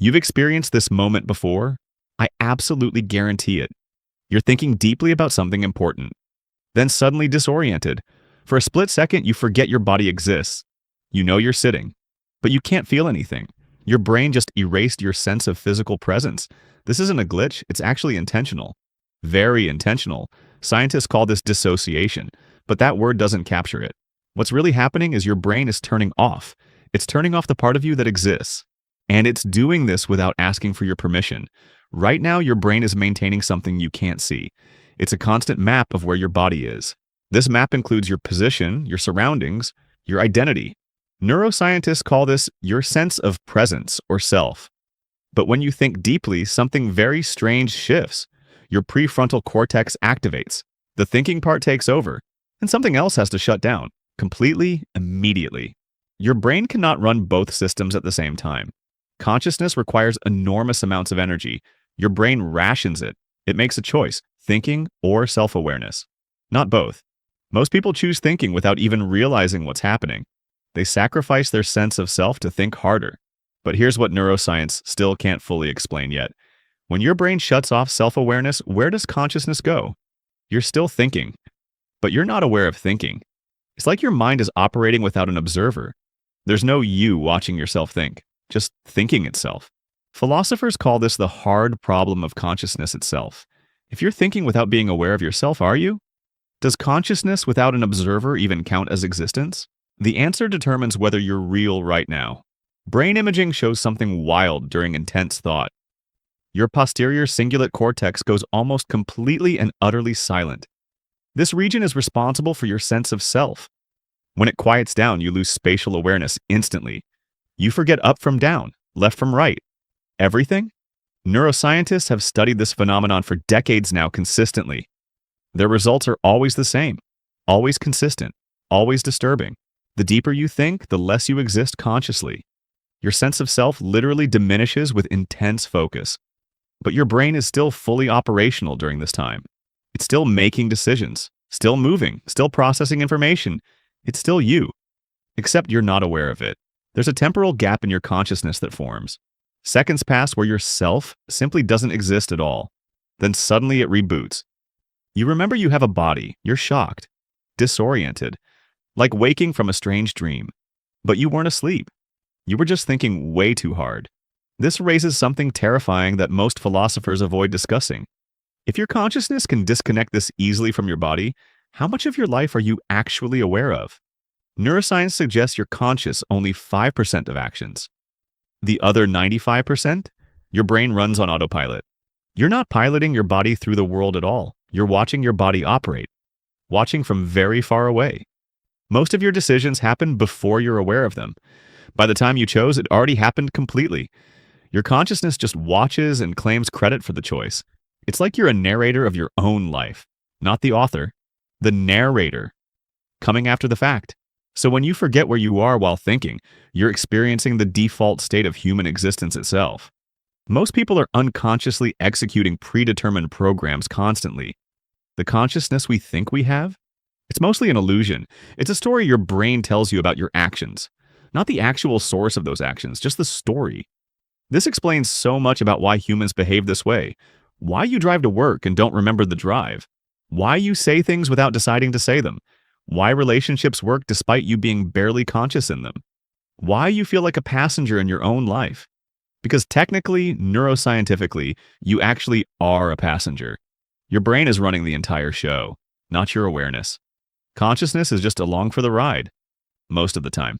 You've experienced this moment before. I absolutely guarantee it. You're thinking deeply about something important, then suddenly disoriented. For a split second, you forget your body exists. You know you're sitting, but you can't feel anything. Your brain just erased your sense of physical presence. This isn't a glitch, it's actually intentional. Very intentional. Scientists call this dissociation, but that word doesn't capture it. What's really happening is your brain is turning off. It's turning off the part of you that exists. And it's doing this without asking for your permission. Right now, your brain is maintaining something you can't see. It's a constant map of where your body is. This map includes your position, your surroundings, your identity. Neuroscientists call this your sense of presence or self. But when you think deeply, something very strange shifts. Your prefrontal cortex activates. The thinking part takes over, and something else has to shut down, completely, immediately. Your brain cannot run both systems at the same time. Consciousness requires enormous amounts of energy. Your brain rations it. It makes a choice, thinking or self-awareness. Not both. Most people choose thinking without even realizing what's happening. They sacrifice their sense of self to think harder. But here's what neuroscience still can't fully explain yet. When your brain shuts off self-awareness, where does consciousness go? You're still thinking, but you're not aware of thinking. It's like your mind is operating without an observer. There's no you watching yourself think, just thinking itself. Philosophers call this the hard problem of consciousness itself. If you're thinking without being aware of yourself, are you? Does consciousness without an observer even count as existence? The answer determines whether you're real right now. Brain imaging shows something wild during intense thought. Your posterior cingulate cortex goes almost completely and utterly silent. This region is responsible for your sense of self. When it quiets down, you lose spatial awareness instantly. You forget up from down, left from right. Everything? Neuroscientists have studied this phenomenon for decades now consistently. Their results are always the same, always consistent, always disturbing. The deeper you think, the less you exist consciously. Your sense of self literally diminishes with intense focus. But your brain is still fully operational during this time. It's still making decisions, still moving, still processing information. It's still you. Except you're not aware of it. There's a temporal gap in your consciousness that forms. Seconds pass where your self simply doesn't exist at all. Then suddenly it reboots. You remember you have a body. You're shocked, disoriented, like waking from a strange dream. But you weren't asleep. You were just thinking way too hard. This raises something terrifying that most philosophers avoid discussing. If your consciousness can disconnect this easily from your body, how much of your life are you actually aware of? Neuroscience suggests you're conscious only 5% of actions. The other 95%? Your brain runs on autopilot. You're not piloting your body through the world at all. You're watching your body operate, watching from very far away. Most of your decisions happen before you're aware of them. By the time you chose, it already happened completely. Your consciousness just watches and claims credit for the choice. It's like you're a narrator of your own life, not the author, the narrator, coming after the fact. So when you forget where you are while thinking, you're experiencing the default state of human existence itself. Most people are unconsciously executing predetermined programs constantly. The consciousness we think we have? It's mostly an illusion. It's a story your brain tells you about your actions. Not the actual source of those actions, just the story. This explains so much about why humans behave this way. Why you drive to work and don't remember the drive. Why you say things without deciding to say them. Why relationships work despite you being barely conscious in them. Why you feel like a passenger in your own life. Because technically, neuroscientifically, you actually are a passenger. Your brain is running the entire show, not your awareness. Consciousness is just along for the ride, most of the time.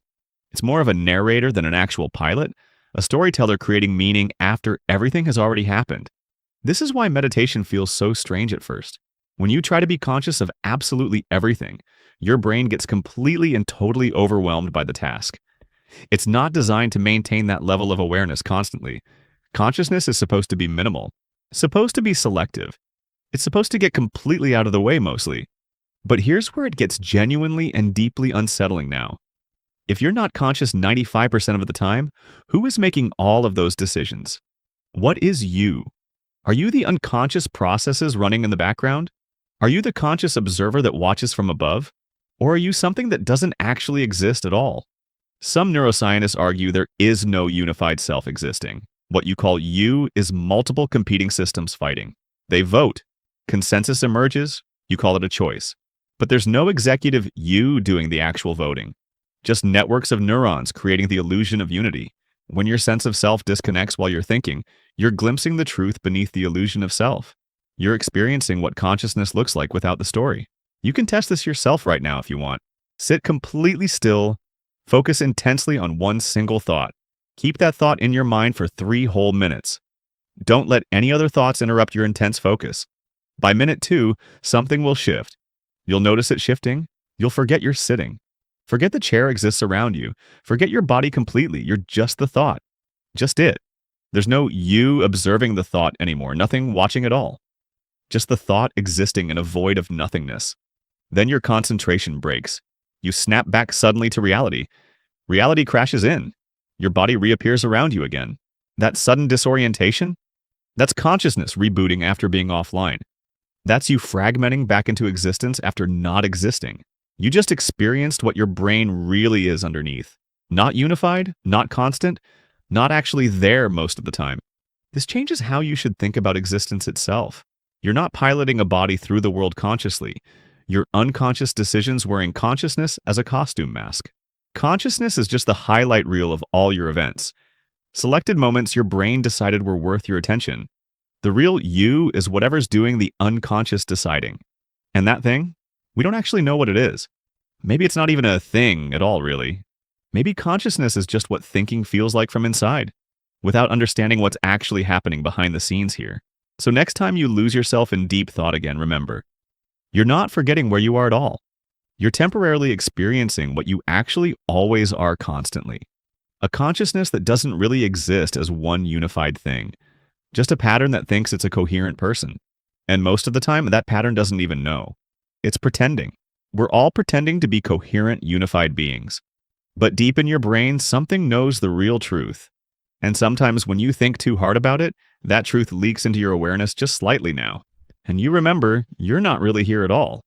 It's more of a narrator than an actual pilot, a storyteller creating meaning after everything has already happened. This is why meditation feels so strange at first. When you try to be conscious of absolutely everything, your brain gets completely and totally overwhelmed by the task. It's not designed to maintain that level of awareness constantly. Consciousness is supposed to be minimal, supposed to be selective. It's supposed to get completely out of the way mostly. But here's where it gets genuinely and deeply unsettling now. If you're not conscious 95% of the time, who is making all of those decisions? What is you? Are you the unconscious processes running in the background? Are you the conscious observer that watches from above? Or are you something that doesn't actually exist at all? Some neuroscientists argue there is no unified self existing. What you call you is multiple competing systems fighting. They vote. Consensus emerges, you call it a choice. But there's no executive you doing the actual voting. Just networks of neurons creating the illusion of unity. When your sense of self disconnects while you're thinking, you're glimpsing the truth beneath the illusion of self. You're experiencing what consciousness looks like without the story. You can test this yourself right now if you want. Sit completely still, focus intensely on one single thought. Keep that thought in your mind for 3 whole minutes. Don't let any other thoughts interrupt your intense focus. By minute 2, something will shift. You'll notice it shifting. You'll forget you're sitting. Forget the chair exists around you. Forget your body completely. You're just the thought. Just it. There's no you observing the thought anymore, nothing watching at all. Just the thought existing in a void of nothingness. Then your concentration breaks. You snap back suddenly to reality. Reality crashes in. Your body reappears around you again. That sudden disorientation? That's consciousness rebooting after being offline. That's you fragmenting back into existence after not existing. You just experienced what your brain really is underneath. Not unified, not constant, not actually there most of the time. This changes how you should think about existence itself. You're not piloting a body through the world consciously. Your unconscious decisions wearing consciousness as a costume mask. Consciousness is just the highlight reel of all your events. Selected moments your brain decided were worth your attention. The real you is whatever's doing the unconscious deciding. And that thing? We don't actually know what it is. Maybe it's not even a thing at all, really. Maybe consciousness is just what thinking feels like from inside, without understanding what's actually happening behind the scenes here. So next time you lose yourself in deep thought again, remember, you're not forgetting where you are at all. You're temporarily experiencing what you actually always are constantly. A consciousness that doesn't really exist as one unified thing. Just a pattern that thinks it's a coherent person. And most of the time, that pattern doesn't even know. It's pretending. We're all pretending to be coherent, unified beings. But deep in your brain, something knows the real truth. And sometimes when you think too hard about it, that truth leaks into your awareness just slightly now. And you remember, you're not really here at all.